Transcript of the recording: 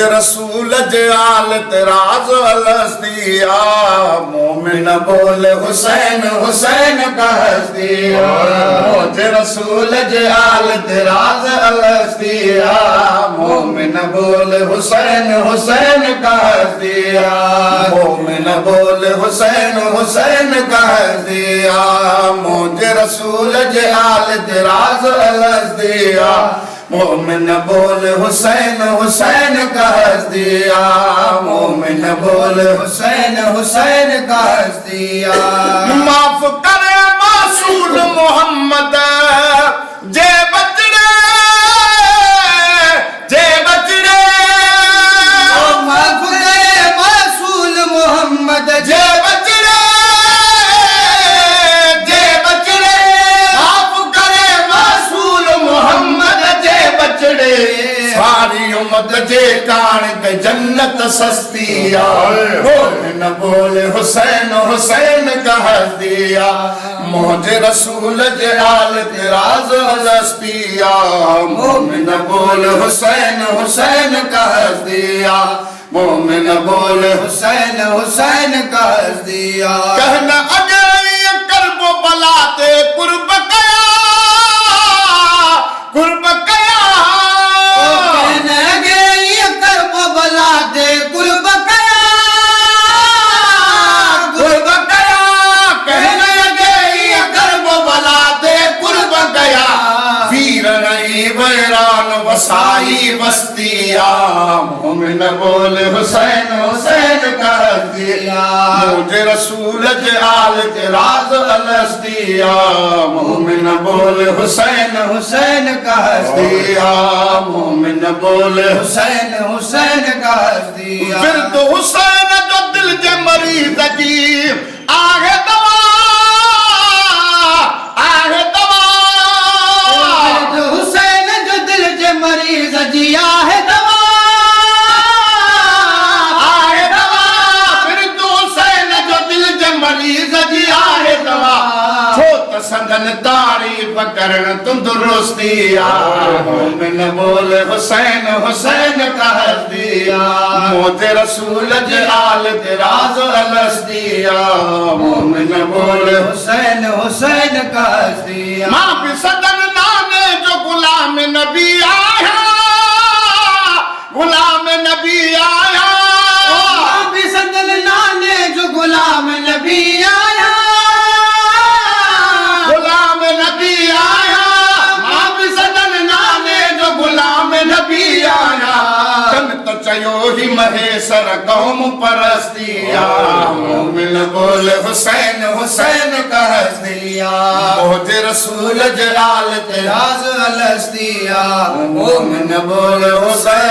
मुझे रसूल जाल तेराज अलस्तिया मोमिन बोल हुसैन हुसैन का हस्तिया मुझे रसूल जाल तेराज अलस्तिया मोमिन बोल हुसैन हुसैन का हस्तिया मोमिन बोल हुसैन हुसैन का हस्तिया मुझे रसूल जाल तेराज अलस्तिया मोमिन बोल हुसैन हुसैन का हस्तिया मोमिन बोल हुसैन हुसैन का हस्तिया माफ करे मासूल मोहम्मद जे बचड़े माफ करे मासूल मोहम्मद जे सारी उम्मत जे कान के जन्नत सस्तिया मोमिन बोल हुसैन हुसैन का हस्तिया मुझे रसूल जाल तेराज अलस्तिया मोमिन बोल हुसैन हुसैन का हस्तिया मोमिन बोल हुसैन हुसैन का हस्तिया कहना अजय करबो बलाते कुर्ब कया कुर्ब कया वसाई बस्तिया मोमिन बोल हुसैन हुसैन का हस्तिया मुझे रसूल जाल तेराज अलस्तिया मोमिन बोल हुसैन हुसैन का हस्तिया मोमिन बोल हुसैन हुसैन का हस्तिया फिर तो हुसैन जो दिल के मरीज की आगे दवा आगे दवा मरीज जिया है दवा आहे दवा फिर तो हुसैन जो दिल जे मरीज जिया है दवा छोट संगन तारीफ करण तंदुरुस्तिया मोमिन बोल हुसैन हुसैन का हस्तिया मुझे रसूल जाल तेराज अलस्तिया मोमिन बोल हुसैन हुसैन का हस्तिया मां भी सदन नाने जो गुलाम नबी आया गुलाम नबी आया भी सदन नाने जो गुलाम नबी आया गुलाम नबी आया मां भी सदन नाने जो गुलाम नबी आया तन तो चयो ही महेशर कौम परस्तिया मोमिन बोल हुसैन हुसैन का हस्तिया मुझे रसूल जाल तेराज अलस्तिया मोमिन बोल हुसैन